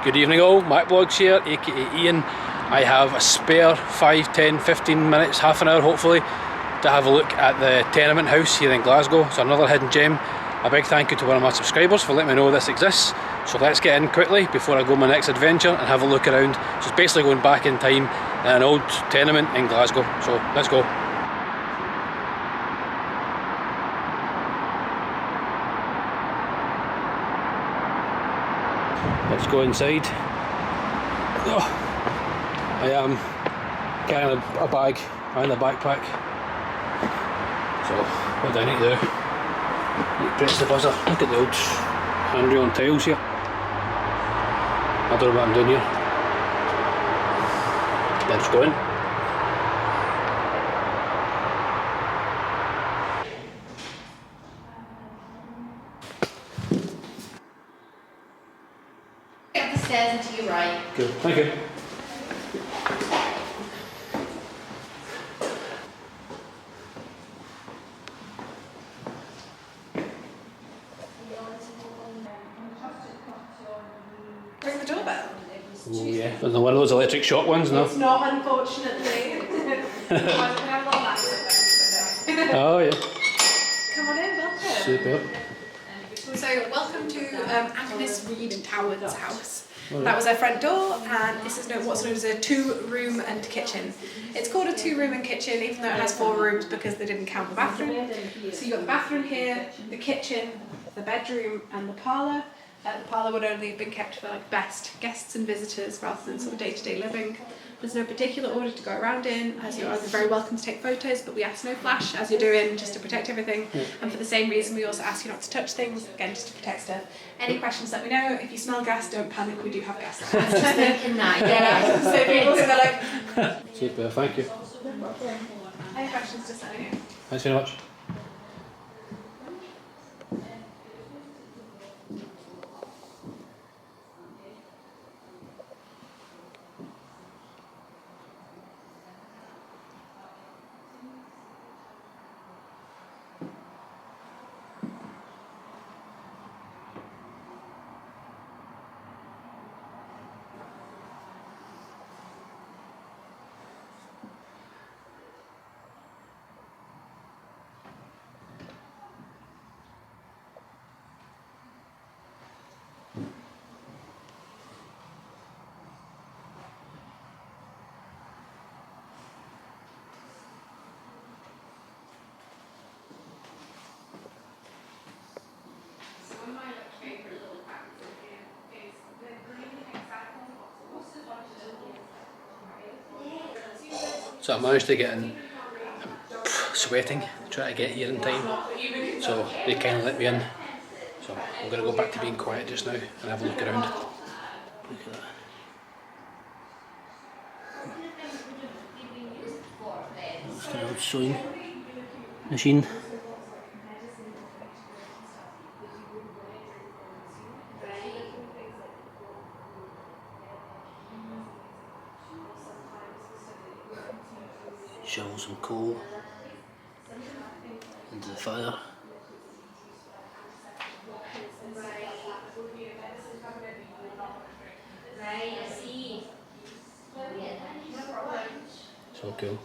Good evening all, MacBlogs here, aka Ian. I have a spare 5, 10, 15 minutes, half an hour hopefully, to have a look at the Tenement house here in Glasgow. It's another hidden gem. A big thank you to one of my subscribers for letting me know this exists. So let's get in quickly before I go on my next adventure and have a look around. So it's basically going back in time in an old tenement in Glasgow. So let's go. Let's go inside. Oh, I am carrying a bag and a backpack. So what do I need to do? You press the buzzer. Look at the old handrail and tiles here. I don't know what I'm doing here. Let's go in. Get the stairs and to your right. Good, thank you. Ring the doorbell. Oh yeah, there's one of those electric shock ones, no? It's not, unfortunately. Oh yeah. Come on in, welcome. Super. So, welcome to Agnes Reed Toward's house. Right. That was her front door, and this is what's known as a 2-room and kitchen. It's called a 2-room and kitchen, even though it has 4 rooms because they didn't count the bathroom. So you've got the bathroom here, the kitchen, the bedroom, and the parlour. The parlour would only have been kept for like best guests and visitors rather than sort of day-to-day living. There's no particular order to go around in, as you're very welcome to take photos, but we ask no flash as you're doing, just to protect everything. Yeah. And for the same reason, we also ask you not to touch things, again, just to protect stuff. Any questions, let me know. If you smell gas, don't panic, we do have gas. I was just thinking that, yeah. So people go like... Super, thank you. Any questions, just let me know. Thanks very much. So I managed to get in, I'm sweating, trying to get here in time, so they kindly let me in. So I'm going to go back to being quiet just now and have a look around. Look at that. That's an old sewing machine. Shovel some coal into the fire. So cool.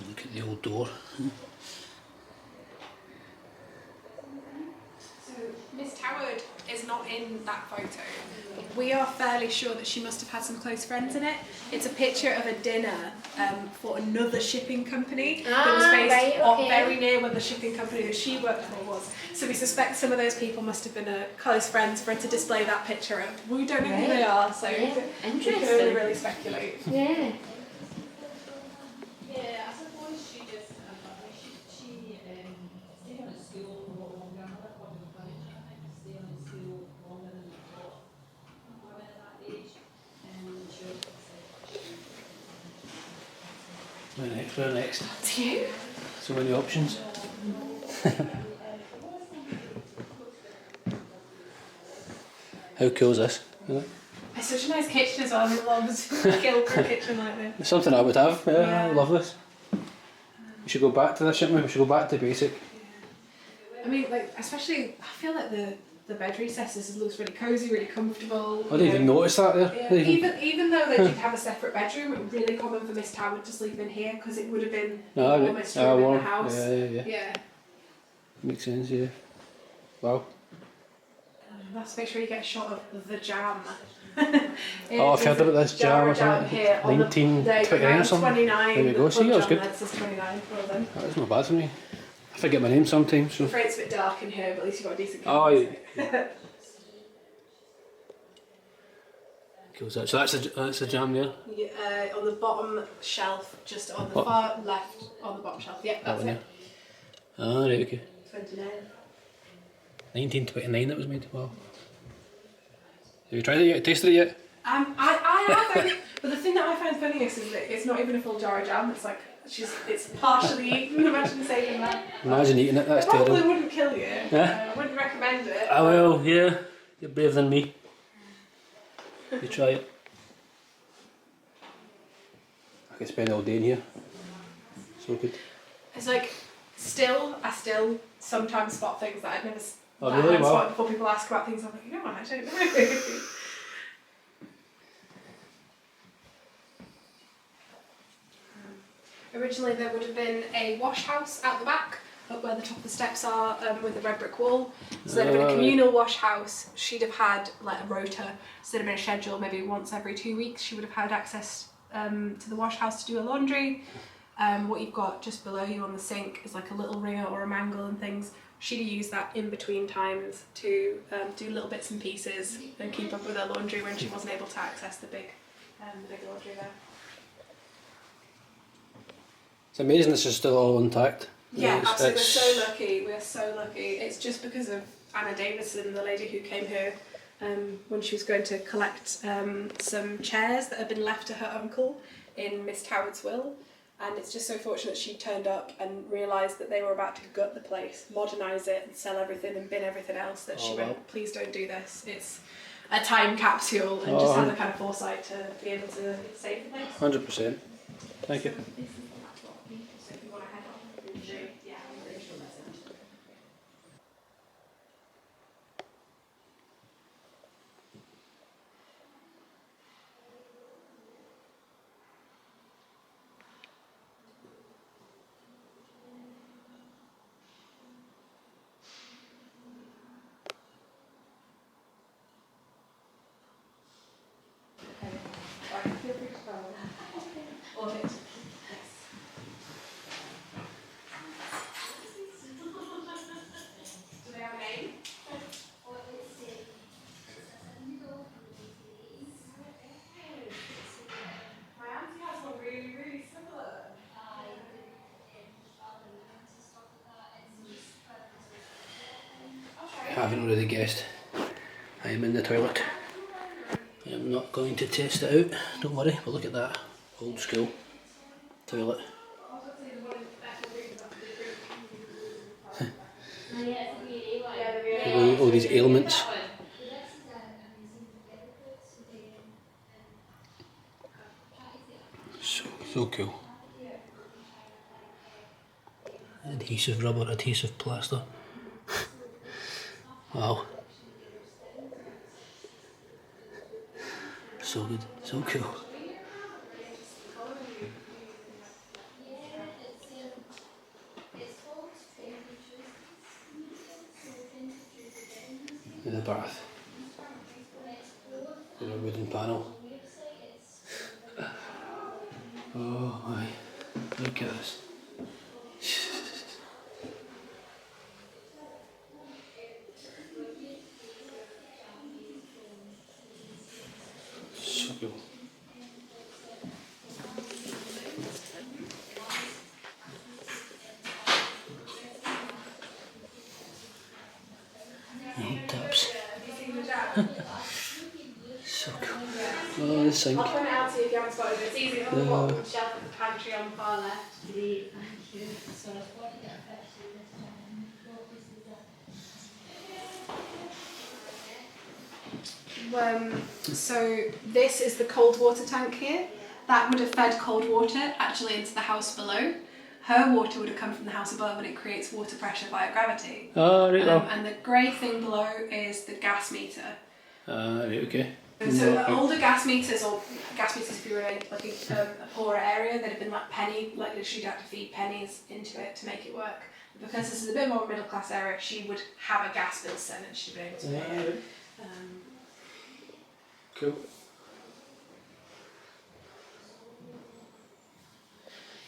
Look at the old door. So Miss Toward is not in that photo, but we are fairly sure that she must have had some close friends in it. It's a picture of a dinner for another shipping company that was based very near where the shipping company that she worked for was. So we suspect some of those people must have been close friends for her to display that picture of. We don't know who they are, so we can only really speculate. Yeah. Yeah, I suppose she just she stayed on at school for a lot longer. Another point of time, I think, to stay on at school longer than we thought. Women at that age, and she Where next? That's you. So many options. How cool is this? Isn't it? It's It's such a nice kitchen as well. I love a Gilbert kitchen like this. It's something I would have. Yeah, I Yeah. love this. We should go back to this, shouldn't we? We should go back to basic. I mean, like, especially, I feel like the bed recesses looks really cosy, really comfortable. I didn't even notice that there. Yeah. Even though they did have a separate bedroom, it was really common for Miss Howard to sleep in here because it would have been the warmest room in the house. Yeah. Makes sense, yeah. Wow. Let's make sure you get a shot of the jam. Oh, I've heard about this jam or something. Here on 1929 or something. 29. There we go. See, that was good. This is 29. Well done. That's not bad for me. I forget my name sometimes. So. I'm afraid it's a bit dark in here, but at least you've got a decent Oh, camera. yeah. Cool. So that's the jam there. Yeah, on the bottom shelf, just on the far left, on the bottom shelf. Yep, that's one it. Ah, right, okay. 29. 1929 that was made. Wow. Have you tried it yet? Tasted it yet? I haven't. But the thing that I find funniest is that it's not even a full jar of jam. It's like it's partially eaten. Imagine saving that. Imagine eating it. That's It probably terrible. wouldn't kill you. Yeah? I wouldn't recommend it. I will. Yeah. You're braver than me. You try it. I could spend all day in here. So good. It's like I still sometimes spot things that I'd never Really? Wow. spotted before people ask about things. I'm like, you know what? I don't know. Originally there would have been a wash house out the back, up where the top of the steps are, with a red brick wall. So there'd have been a communal wash house. She'd have had like a rota, so there'd have been a schedule maybe once every 2 weeks. She would have had access to the wash house to do her laundry. What you've got just below you on the sink is like a little wringer or a mangle and things. She'd have used that in between times to do little bits and pieces and keep up with her laundry when she wasn't able to access the big laundry there. It's amazing this is still all intact. Yeah, absolutely. We're so lucky. We're so lucky. It's just because of Anna Davison, the lady who came here when she was going to collect some chairs that had been left to her uncle in Miss Howard's will. And it's just so fortunate she turned up and realised that they were about to gut the place, modernise it and sell everything and bin everything else, that she went, please don't do this. It's a time capsule, and just had the kind of foresight to be able to save the place. 100%. Thank you. So if you want to head off, yeah, I'm pretty sure that's it. Feel free to follow. Or hit. Yes. Do they have a name? My auntie has one really, really similar. I haven't already guessed. I am in the toilet. I am not going to test it out. Don't worry, but look at that. Old school toilet. All these ailments. So cool. Adhesive rubber, adhesive plaster. Wow. So good, so cool. In the bath. In a wooden panel. Oh my, look at this. So cool. Taps. So cool. Oh, the sink. I'll point it out to you if you haven't spotted it. It's easy on the bottom shelf of the pantry on the far left. So this is the cold water tank here. That would have fed cold water actually into the house below. Her water would have come from the house above, and it creates water pressure via gravity. Oh, right. And the grey thing below is the gas meter. Right, okay. So older gas meters, or gas meters if you were in like a poorer area, that have been like penny, like literally you'd have to feed pennies into it to make it work. But because this is a bit more middle class area, she would have a gas bill sent and she'd be able to pay it. Cool.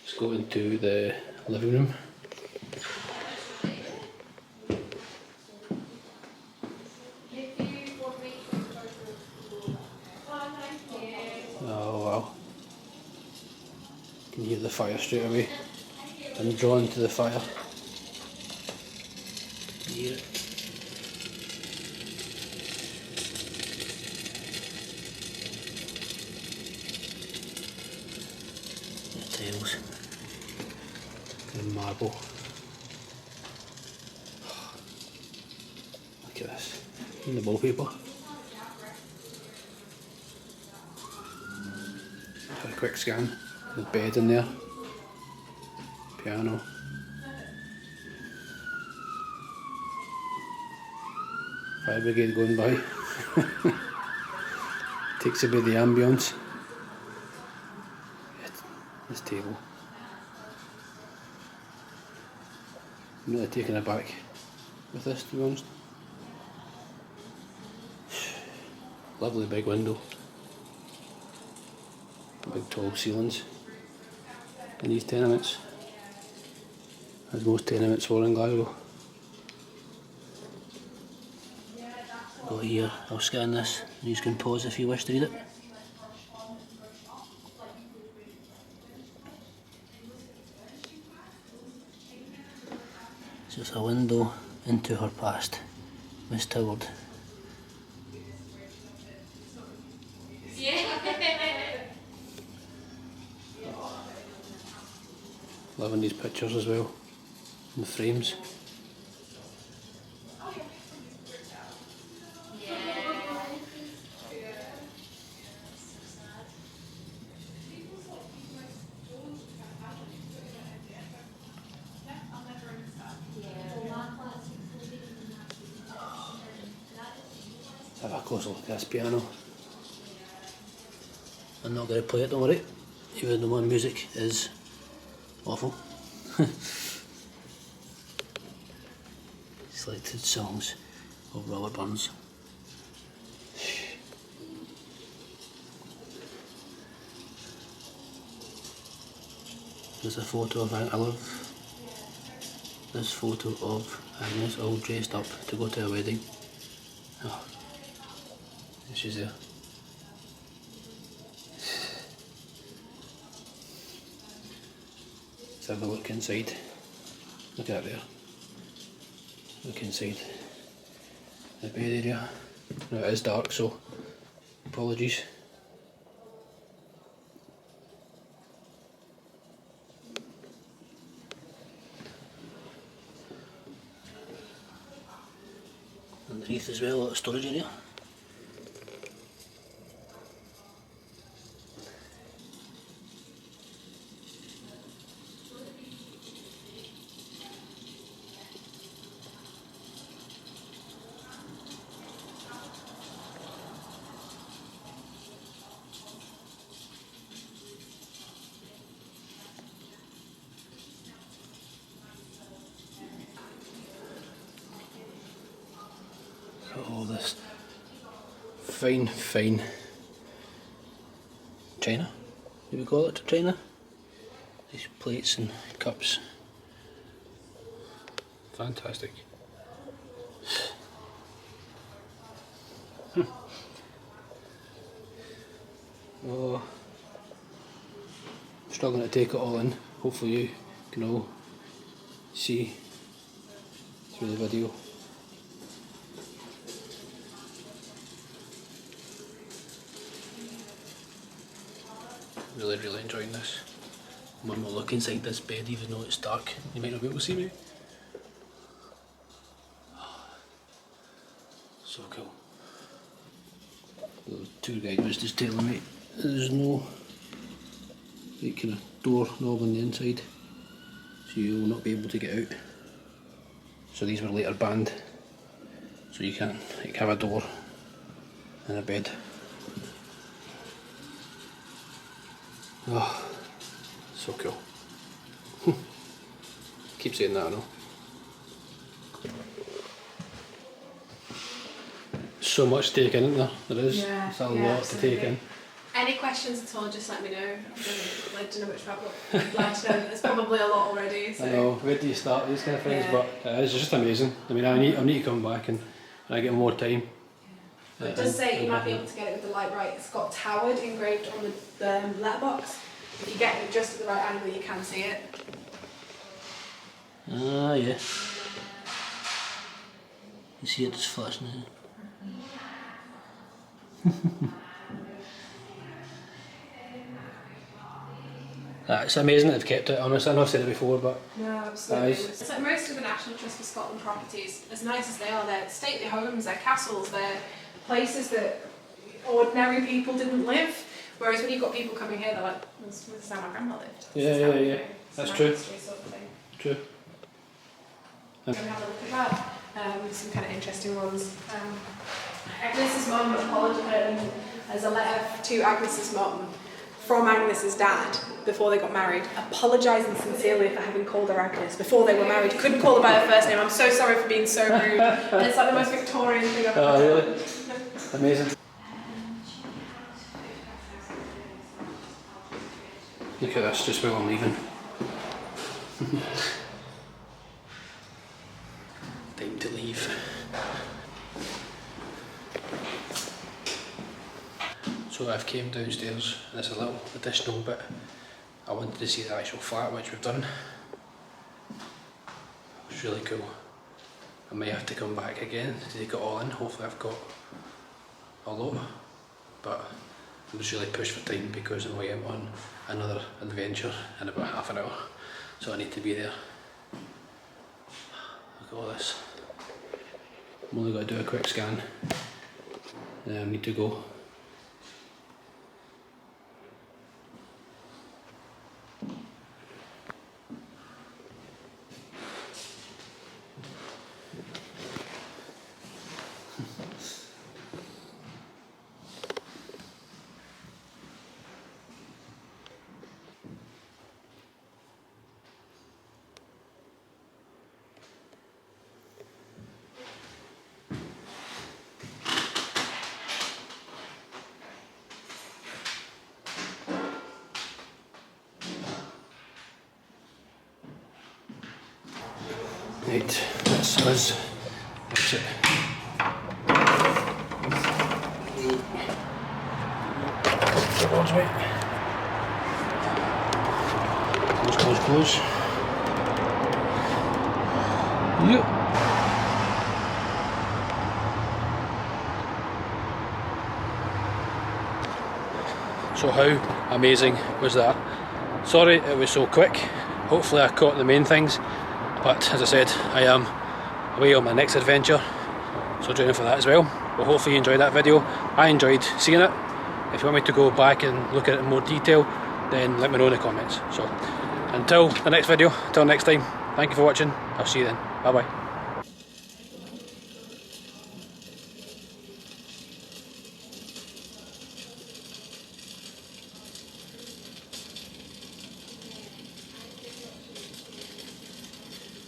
Let's go into the living room. Oh wow. You can hear the fire straight away. I'm drawn to the fire. Hear it. The tiles. The marble. Look at this. And the wallpaper. Have a quick scan. There's a bed in there. Piano. Fire brigade going by. Takes away the ambience. This table. I'm really taken aback with this, to be honest. Lovely big window. Big tall ceilings in these tenements, as most tenements were in Glasgow. Go here, I'll scan this, and you can pause if you wish to read it. So it's a window into her past, Miss Toward. Loving these pictures as well, and the frames. Let's have a closer look at this piano. I'm not going to play it, don't worry, even though my music is awful. Selected songs of Robert Burns. There's a photo of I love this photo of Agnes all dressed up to go to a wedding. Oh, she's there. Let's have a look inside. Look at that there. Look inside the bed area. Now it is dark, so apologies. Underneath as well, a lot of storage area. All this fine china, do we call it china? These plates and cups. Fantastic. Oh, struggling to take it all in. Hopefully you can all see through the video. Really enjoying this. One more look inside this bed, even though it's dark. You might not be able to see me. So cool. tour guide was just telling me there's no like kind of door knob on the inside, so you will not be able to get out. So these were later banned, so you can't like have a door and a bed. Oh, so cool. Keep saying that, I know. So much to take in, isn't there? There is. Yeah, It's a yeah, lot to take in. Any questions at all, just let me know. I'd like to know which part, but I'd like to know that there's probably a lot already. So. I know, where do you start these kind of things? Yeah. But it's just amazing. I mean, I need to come back and I get more time. It does say you might be able to get it with the light right. It's got Towered engraved on the letterbox. If you get it just at the right angle, you can see it. Ah, yeah. You see it just flashing now. It's amazing that they've kept it, honestly. I know I've said it before, but No, absolutely. It's like most of the National Trust for Scotland properties, as nice as they are, they're stately homes, they're castles, they're places that ordinary people didn't live. Whereas when you've got people coming here, they're like, this is how my grandma lived. Yeah. That's true. Sort of thing. True. We're going to have a look at that. Some kind of interesting ones. Agnes's mum apologised. There's a letter to Agnes's mum from Agnes's dad before they got married, apologising sincerely for having called her Agnes before they were married. Couldn't call her by her first name. I'm so sorry for being so rude. And it's like the most Victorian thing I've ever Oh, heard. really? Amazing. Look at this, just while I'm leaving. Time to leave. So I've came downstairs, and there's a little additional bit. I wanted to see the actual flat, which we've done. It's really cool. I may have to come back again to take it all in. Hopefully I've got a lot, but I'm just really pushed for time because I'm way out on another adventure in about half an hour, so I need to be there. Look at all this. I'm only got to do a quick scan, then I need to go. Right, that's us. That's it. Towards me. Close. Yep. So how amazing was that? Sorry it was so quick. Hopefully I caught the main things. But as I said, I am away on my next adventure, so join in for that as well. But hopefully you enjoyed that video. I enjoyed seeing it. If you want me to go back and look at it in more detail, then let me know in the comments. So until the next video, until next time, thank you for watching. I'll see you then. Bye bye.